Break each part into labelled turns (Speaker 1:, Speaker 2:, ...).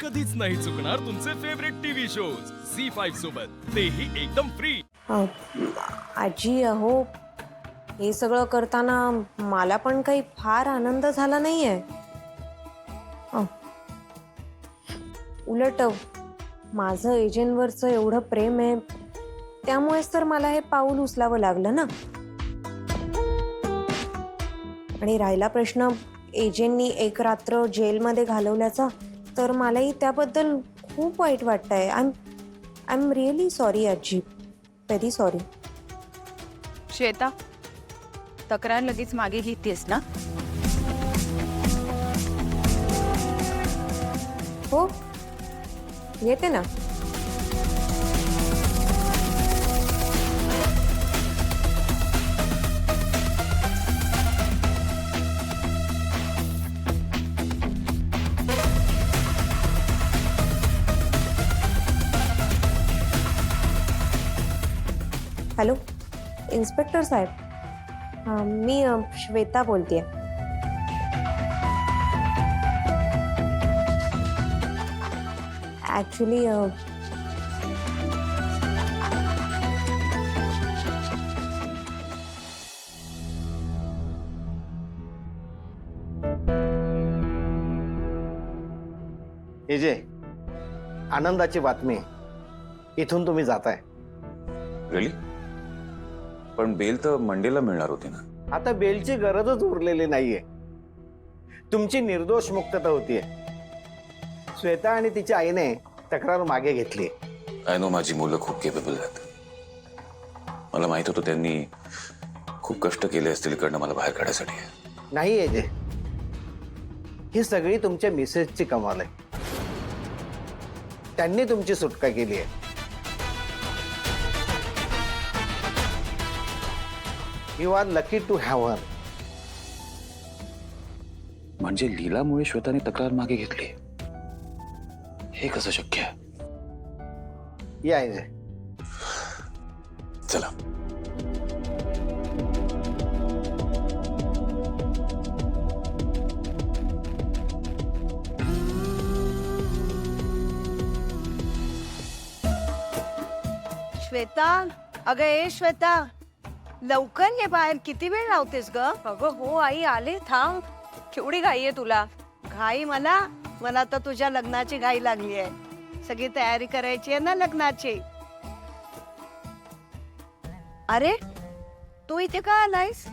Speaker 1: कधीच नाही चुकणार तुमचे फेवरेट टीव्ही शोज झी5 सोबत, तेही एकदम फ्री।
Speaker 2: आजी अहो, हे सगळं करताना मला पण काही फार आनंद झाला नाहीये। उलट माझं एजंटवरचं एवढं प्रेम आहे, त्यामुळेच तर मला हे पाऊल उचलावं लागलं ना। आणि राहिला प्रश्न एजंटनी एक रात्र जेलमध्ये घालवल्याचा, तर मलाही त्याबद्दल खूप वाईट वाटतंय। आय एम रिअली सॉरी आजी, व्हेरी सॉरी।
Speaker 3: श्वेता, तक्रार लगेच मागे घेतेस ना?
Speaker 2: हो, येते ना। हॅलो, इन्स्पेक्टर साहेब, मी श्वेता बोलतेय। ॲक्च्युली
Speaker 4: हे जे आनंदाची बातमी, इथून तुम्ही जाताय।
Speaker 5: रिअली? पण बेल तर मंडेला मिळणार होती ना।
Speaker 4: आता बेलची गरजच उरलेली नाहीये, तुमची निर्दोष मुक्तता होतीये। श्वेता आणि तिच्या आईने तक्रार मागे घेतली।
Speaker 5: आय नो, माझी मुलं खूप केपेबल आहेत। मला माहित होतं त्यांनी खूप कष्ट केले असतील इकडनं मला बाहेर काढण्यासाठी।
Speaker 4: नाही हे जे, ही सगळी तुमच्या मिसेसची कमाल आहे। त्यांनी तुमची सुटका केली आहे। You are lucky to have her.
Speaker 5: म्हणजे लीलामुळे श्वेताने तक्रार मागे घेतली, हे कसं शक्य आहे?
Speaker 4: या हे जे,
Speaker 5: चला।
Speaker 3: श्वेता, अगं ए श्वेता, लवकर ये बाहेर, किती वेळ लावतेस ग?
Speaker 2: अगं हो आई, आले, थांब। केवढी घाई आहे तुला?
Speaker 3: घाई मला तर तुझ्या लग्नाची घाई लागली आहे। सगळी तयारी करायची आहे ना लग्नाची। अरे, तू इथे का आलायस?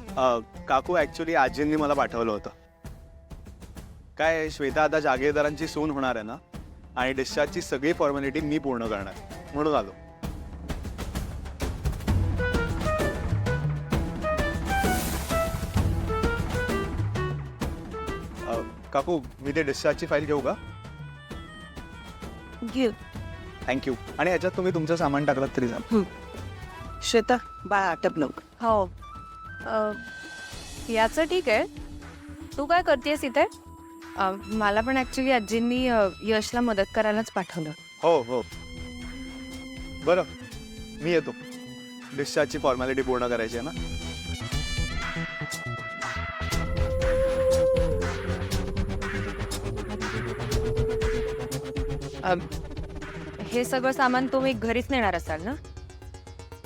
Speaker 6: काकू, ऍक्च्युली आजींनी मला पाठवलं होतं। काय, श्वेता आता जागीरदारांची सून होणार आहे ना, आणि डिस्चार्जची सगळी फॉर्मॅलिटी मी पूर्ण करणार, म्हणून आलो। काकू, मी ते डिस्चार्जची फाईल घेऊ का?
Speaker 3: घेऊ।
Speaker 6: थँक्यू। आणि याच्यात तुम्ही तुमचं सामान टाकलं तरी चालेल।
Speaker 3: श्वेता, बाळा आटप लोक।
Speaker 2: हो, याचं ठीक आहे। तू काय करतेस इथे? मला पण ॲक्च्युली आजींनी यशला मदत करायलाच पाठवलं।
Speaker 6: हो हो, बरं, मी येतो। डिस्चार्जची फॉर्मॅलिटी पूर्ण करायची आहे ना।
Speaker 2: हे सगळं सामान तुम्ही घरीच नेणार असाल ना?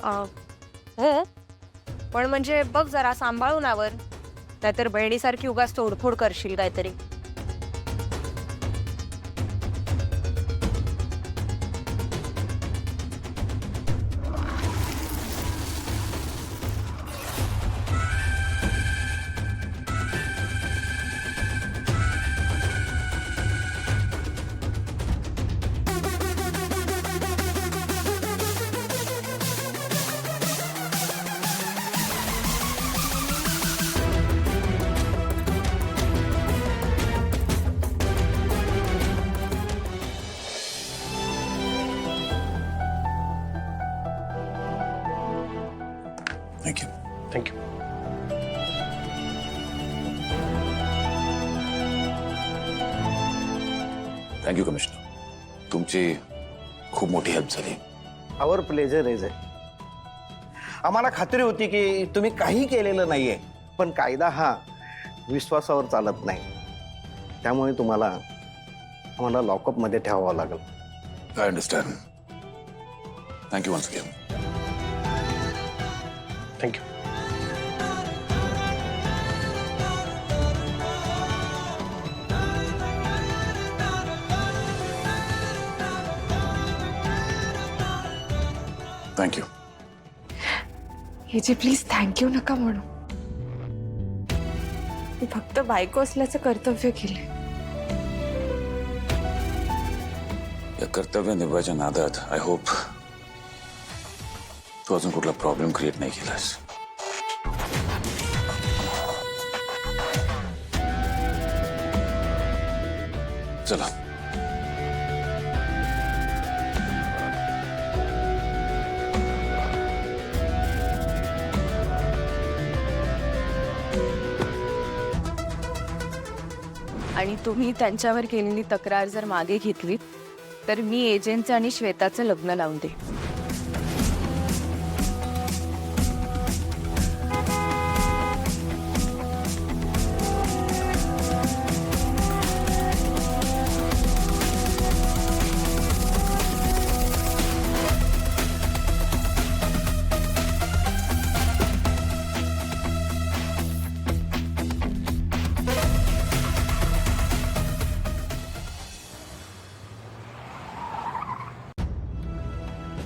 Speaker 2: हो, पण म्हणजे बघ जरा सांभाळून आवर, नाहीतर बहिणीसारखी उगाच तोडफोड करशील काहीतरी।
Speaker 5: थँक्यू।
Speaker 4: थँक्यू।
Speaker 5: थँक्यू कमिशनर, तुमची खूप मोठी हेल्प झाली।
Speaker 4: आवर प्लेजर इज आहे। आम्हाला खात्री होती की तुम्ही काही केलेलं नाहीये, पण कायदा हा विश्वासावर चालत नाही, त्यामुळे तुम्हाला आम्हाला लॉकअपमध्ये ठेवावं लागेल.
Speaker 5: I understand. Thank you once again.
Speaker 4: Thank you.
Speaker 5: Thank you.
Speaker 2: हे जे प्लीज थँक्यू नका म्हणू. मी फक्त बायको असल्याचं कर्तव्य केलंय.
Speaker 5: या कर्तव्य निभावायच्या नादात आय होप तू अजून कुठला प्रॉब्लेम क्रिएट नाही केलास. चला.
Speaker 7: आणि तुम्ही त्यांच्यावर केलेली तक्रार जर मागे घेतली तर मी एजंटचं आणि श्वेताचं लग्न लावून दे.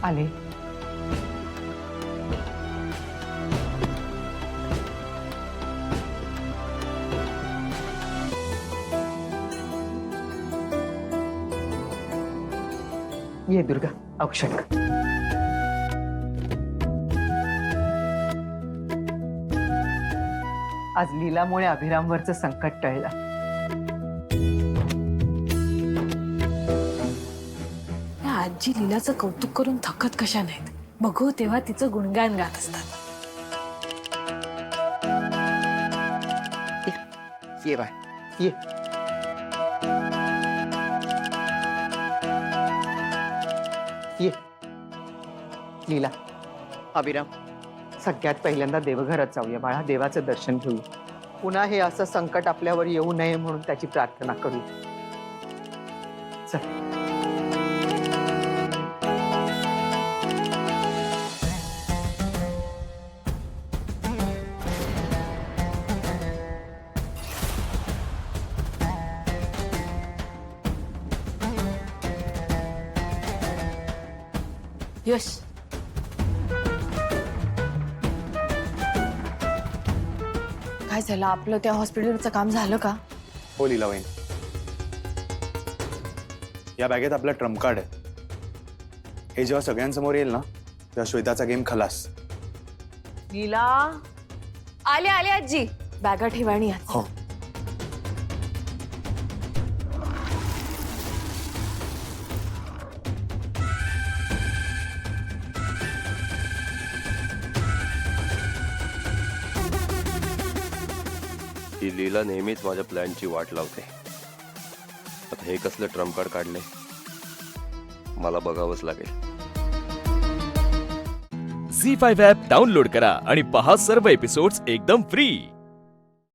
Speaker 8: आले. ये दुर्गा, औक्षण कर. आज लीलामुळे अभिरामवरचं संकट टळलं.
Speaker 9: आजी लीलाचं कौतुक करून थकत कशा नाहीत. बघू तेव्हा तिचं गुणगान गात असतात.
Speaker 8: ये बाय, ये. ये लीला, अभिराम, सगळ्यात पहिल्यांदा देवघरात जाऊया बाळा. देवाचं दर्शन घेऊया. पुन्हा हे असं संकट आपल्यावर येऊ नये म्हणून त्याची प्रार्थना करूया. चल.
Speaker 9: यश, काय झालं? आपलं त्या हॉस्पिटलचं काम झालं का?
Speaker 6: हो लीलाबाई, या बॅगेत आपला ट्रम्प कार्ड आहे. हे जेव्हा सगळ्यांसमोर येईल ना तेव्हा श्वेताचा गेम खलास.
Speaker 8: लीला,
Speaker 9: आले आले आजी. बॅगा ठेवाणी आज.
Speaker 6: हो.
Speaker 10: ही लीला नेहमीच माझ्या प्लॅनची वाट लावते. आता हे कसलं ट्रम्प कार्ड काढले, मला बघावंच लागेल.
Speaker 1: झी5 ॲप डाउनलोड करा आणि पहा सर्व एपिसोड्स एकदम फ्री.